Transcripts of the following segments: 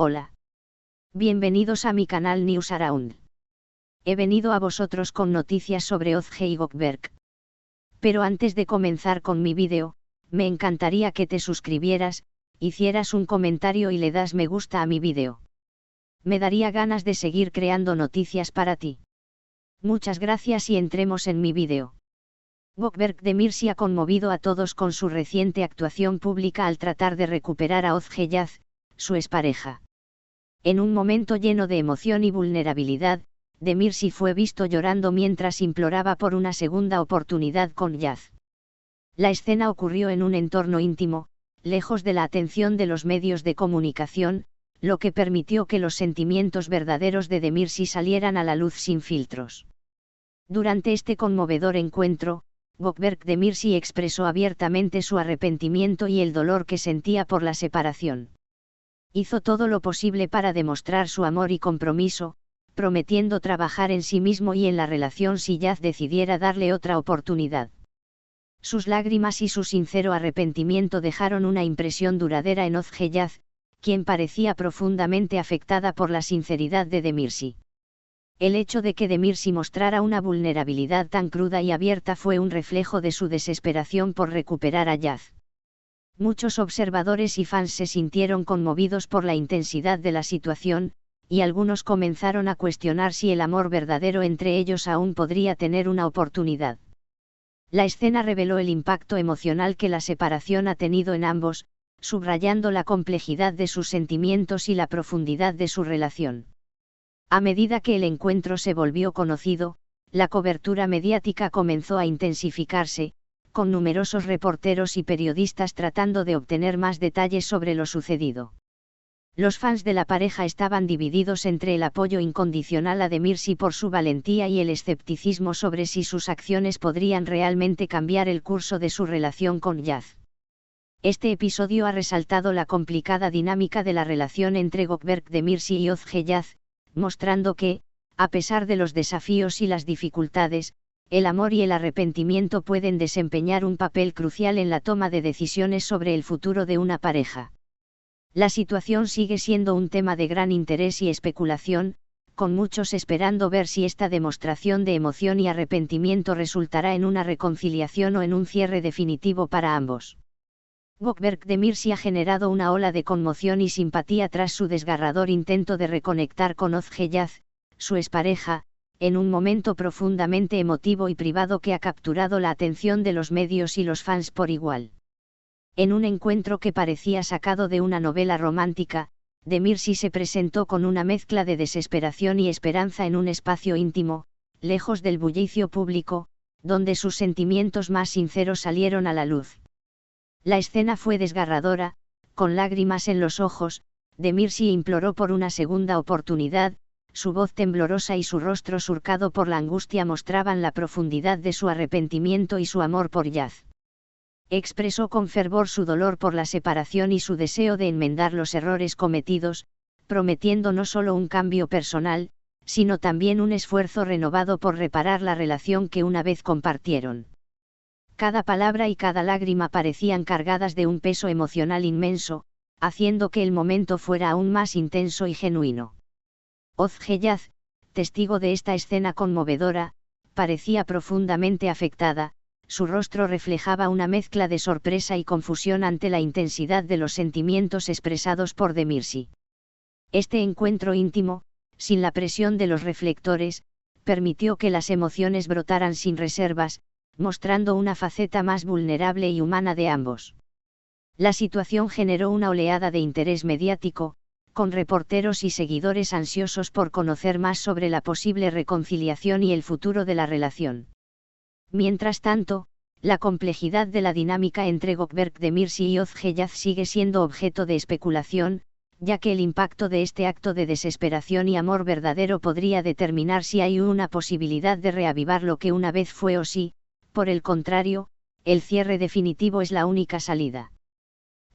Hola. Bienvenidos a mi canal News Around. He venido a vosotros con noticias sobre Ozge y Gökberk. Pero antes de comenzar con mi vídeo, me encantaría que te suscribieras, hicieras un comentario y le das me gusta a mi vídeo. Me daría ganas de seguir creando noticias para ti. Muchas gracias y entremos en mi vídeo. Gökberk Demirci ha conmovido a todos con su reciente actuación pública al tratar de recuperar a Ozge Yaz, su expareja. En un momento lleno de emoción y vulnerabilidad, Demirci fue visto llorando mientras imploraba por una segunda oportunidad con Yaz. La escena ocurrió en un entorno íntimo, lejos de la atención de los medios de comunicación, lo que permitió que los sentimientos verdaderos de Demirci salieran a la luz sin filtros. Durante este conmovedor encuentro, Gökberk Demirci expresó abiertamente su arrepentimiento y el dolor que sentía por la separación. Hizo todo lo posible para demostrar su amor y compromiso, prometiendo trabajar en sí mismo y en la relación si Yaz decidiera darle otra oportunidad. Sus lágrimas y su sincero arrepentimiento dejaron una impresión duradera en Ozge Yaz, quien parecía profundamente afectada por la sinceridad de Demirci. El hecho de que Demirci mostrara una vulnerabilidad tan cruda y abierta fue un reflejo de su desesperación por recuperar a Yaz. Muchos observadores y fans se sintieron conmovidos por la intensidad de la situación, y algunos comenzaron a cuestionar si el amor verdadero entre ellos aún podría tener una oportunidad. La escena reveló el impacto emocional que la separación ha tenido en ambos, subrayando la complejidad de sus sentimientos y la profundidad de su relación. A medida que el encuentro se volvió conocido, la cobertura mediática comenzó a intensificarse, con numerosos reporteros y periodistas tratando de obtener más detalles sobre lo sucedido. Los fans de la pareja estaban divididos entre el apoyo incondicional a Demirci por su valentía y el escepticismo sobre si sus acciones podrían realmente cambiar el curso de su relación con Yaz. Este episodio ha resaltado la complicada dinámica de la relación entre Gökberk Demirci y Ozge Yaz, mostrando que, a pesar de los desafíos y las dificultades, el amor y el arrepentimiento pueden desempeñar un papel crucial en la toma de decisiones sobre el futuro de una pareja. La situación sigue siendo un tema de gran interés y especulación, con muchos esperando ver si esta demostración de emoción y arrepentimiento resultará en una reconciliación o en un cierre definitivo para ambos. Gökberk Demirci ha generado una ola de conmoción y simpatía tras su desgarrador intento de reconectar con Ozge Yaz, su expareja, en un momento profundamente emotivo y privado que ha capturado la atención de los medios y los fans por igual. En un encuentro que parecía sacado de una novela romántica, Demirci se presentó con una mezcla de desesperación y esperanza en un espacio íntimo, lejos del bullicio público, donde sus sentimientos más sinceros salieron a la luz. La escena fue desgarradora, con lágrimas en los ojos, Demirci imploró por una segunda oportunidad. Su voz temblorosa y su rostro surcado por la angustia mostraban la profundidad de su arrepentimiento y su amor por Yaz. Expresó con fervor su dolor por la separación y su deseo de enmendar los errores cometidos, prometiendo no solo un cambio personal, sino también un esfuerzo renovado por reparar la relación que una vez compartieron. Cada palabra y cada lágrima parecían cargadas de un peso emocional inmenso, haciendo que el momento fuera aún más intenso y genuino. Ozge Yaz, testigo de esta escena conmovedora, parecía profundamente afectada, su rostro reflejaba una mezcla de sorpresa y confusión ante la intensidad de los sentimientos expresados por Demirci. Este encuentro íntimo, sin la presión de los reflectores, permitió que las emociones brotaran sin reservas, mostrando una faceta más vulnerable y humana de ambos. La situación generó una oleada de interés mediático, con reporteros y seguidores ansiosos por conocer más sobre la posible reconciliación y el futuro de la relación. Mientras tanto, la complejidad de la dinámica entre Gökberk Demirci y Ozge Yaz sigue siendo objeto de especulación, ya que el impacto de este acto de desesperación y amor verdadero podría determinar si hay una posibilidad de reavivar lo que una vez fue o si, por el contrario, el cierre definitivo es la única salida.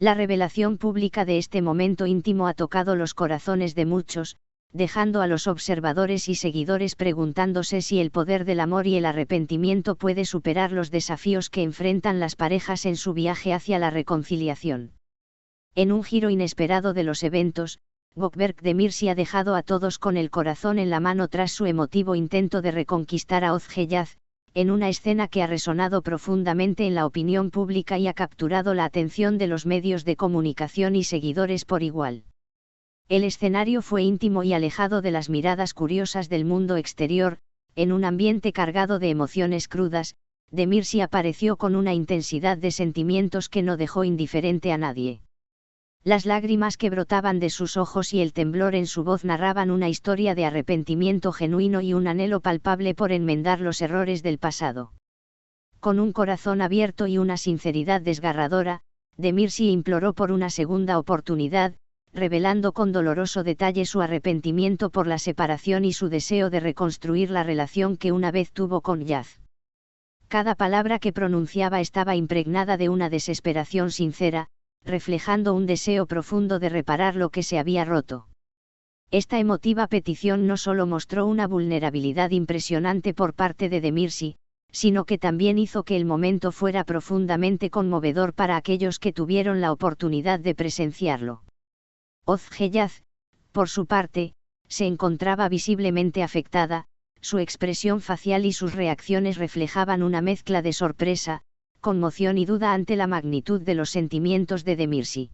La revelación pública de este momento íntimo ha tocado los corazones de muchos, dejando a los observadores y seguidores preguntándose si el poder del amor y el arrepentimiento puede superar los desafíos que enfrentan las parejas en su viaje hacia la reconciliación. En un giro inesperado de los eventos, Gökberk Demirci ha dejado a todos con el corazón en la mano tras su emotivo intento de reconquistar a Özgelyaz, en una escena que ha resonado profundamente en la opinión pública y ha capturado la atención de los medios de comunicación y seguidores por igual. El escenario fue íntimo y alejado de las miradas curiosas del mundo exterior, en un ambiente cargado de emociones crudas. Demirci apareció con una intensidad de sentimientos que no dejó indiferente a nadie. Las lágrimas que brotaban de sus ojos y el temblor en su voz narraban una historia de arrepentimiento genuino y un anhelo palpable por enmendar los errores del pasado. Con un corazón abierto y una sinceridad desgarradora, Demirci imploró por una segunda oportunidad, revelando con doloroso detalle su arrepentimiento por la separación y su deseo de reconstruir la relación que una vez tuvo con Yaz. Cada palabra que pronunciaba estaba impregnada de una desesperación sincera, reflejando un deseo profundo de reparar lo que se había roto. Esta emotiva petición no solo mostró una vulnerabilidad impresionante por parte de Demirci, sino que también hizo que el momento fuera profundamente conmovedor para aquellos que tuvieron la oportunidad de presenciarlo. Özgelyaz, por su parte, se encontraba visiblemente afectada, su expresión facial y sus reacciones reflejaban una mezcla de sorpresa, conmoción y duda ante la magnitud de los sentimientos de Demirci.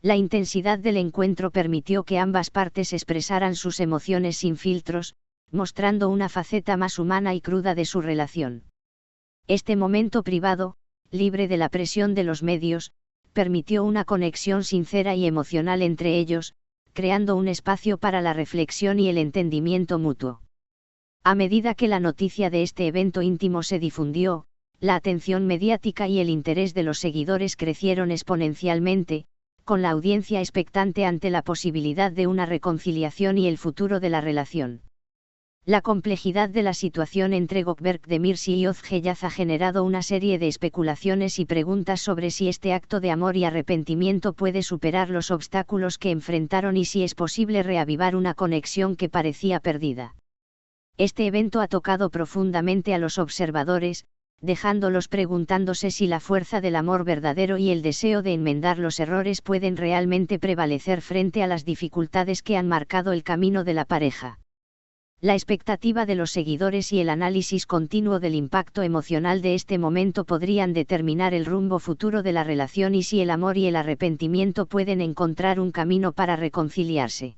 La intensidad del encuentro permitió que ambas partes expresaran sus emociones sin filtros, mostrando una faceta más humana y cruda de su relación. Este momento privado, libre de la presión de los medios, permitió una conexión sincera y emocional entre ellos, creando un espacio para la reflexión y el entendimiento mutuo. A medida que la noticia de este evento íntimo se difundió, la atención mediática y el interés de los seguidores crecieron exponencialmente, con la audiencia expectante ante la posibilidad de una reconciliación y el futuro de la relación. La complejidad de la situación entre Gökberk Demirci y Özgelyaz ha generado una serie de especulaciones y preguntas sobre si este acto de amor y arrepentimiento puede superar los obstáculos que enfrentaron y si es posible reavivar una conexión que parecía perdida. Este evento ha tocado profundamente a los observadores, dejándolos preguntándose si la fuerza del amor verdadero y el deseo de enmendar los errores pueden realmente prevalecer frente a las dificultades que han marcado el camino de la pareja. La expectativa de los seguidores y el análisis continuo del impacto emocional de este momento podrían determinar el rumbo futuro de la relación y si el amor y el arrepentimiento pueden encontrar un camino para reconciliarse.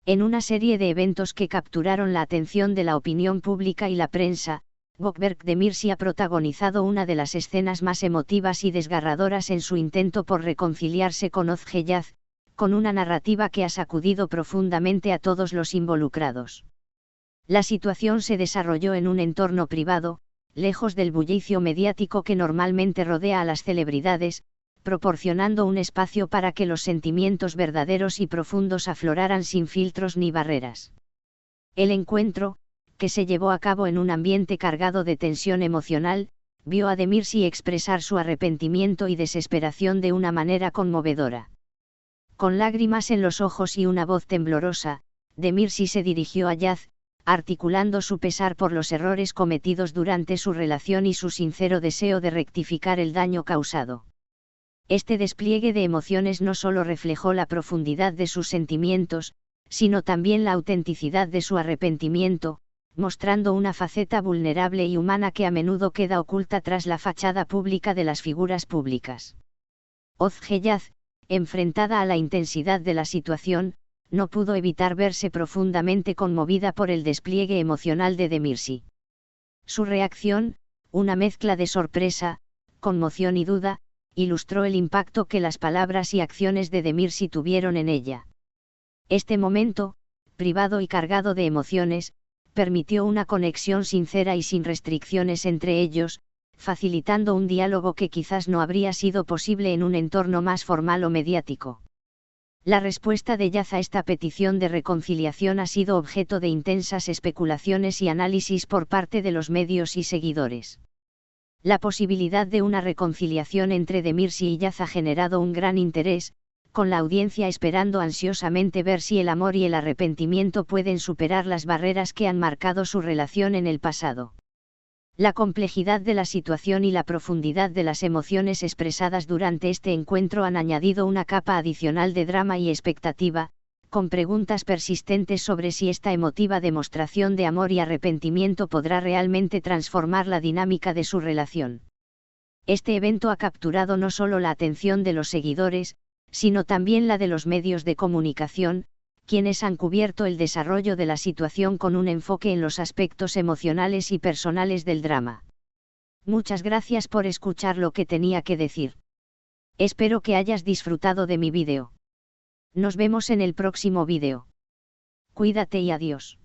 En una serie de eventos que capturaron la atención de la opinión pública y la prensa, Gökberk Demirci ha protagonizado una de las escenas más emotivas y desgarradoras en su intento por reconciliarse con Özgelyaz, con una narrativa que ha sacudido profundamente a todos los involucrados. La situación se desarrolló en un entorno privado, lejos del bullicio mediático que normalmente rodea a las celebridades, proporcionando un espacio para que los sentimientos verdaderos y profundos afloraran sin filtros ni barreras. El encuentro, que se llevó a cabo en un ambiente cargado de tensión emocional, vio a Demirci expresar su arrepentimiento y desesperación de una manera conmovedora. Con lágrimas en los ojos y una voz temblorosa, Demirci se dirigió a Yaz, articulando su pesar por los errores cometidos durante su relación y su sincero deseo de rectificar el daño causado. Este despliegue de emociones no solo reflejó la profundidad de sus sentimientos, sino también la autenticidad de su arrepentimiento, mostrando una faceta vulnerable y humana que a menudo queda oculta tras la fachada pública de las figuras públicas. Özgelyaz, enfrentada a la intensidad de la situación, no pudo evitar verse profundamente conmovida por el despliegue emocional de Demirci. Su reacción, una mezcla de sorpresa, conmoción y duda, ilustró el impacto que las palabras y acciones de Demirci tuvieron en ella. Este momento, privado y cargado de emociones, permitió una conexión sincera y sin restricciones entre ellos, facilitando un diálogo que quizás no habría sido posible en un entorno más formal o mediático. La respuesta de Yaz a esta petición de reconciliación ha sido objeto de intensas especulaciones y análisis por parte de los medios y seguidores. La posibilidad de una reconciliación entre Demirci y Yaz ha generado un gran interés, con la audiencia esperando ansiosamente ver si el amor y el arrepentimiento pueden superar las barreras que han marcado su relación en el pasado. La complejidad de la situación y la profundidad de las emociones expresadas durante este encuentro han añadido una capa adicional de drama y expectativa, con preguntas persistentes sobre si esta emotiva demostración de amor y arrepentimiento podrá realmente transformar la dinámica de su relación. Este evento ha capturado no solo la atención de los seguidores, sino también la de los medios de comunicación, quienes han cubierto el desarrollo de la situación con un enfoque en los aspectos emocionales y personales del drama. Muchas gracias por escuchar lo que tenía que decir. Espero que hayas disfrutado de mi vídeo. Nos vemos en el próximo vídeo. Cuídate y adiós.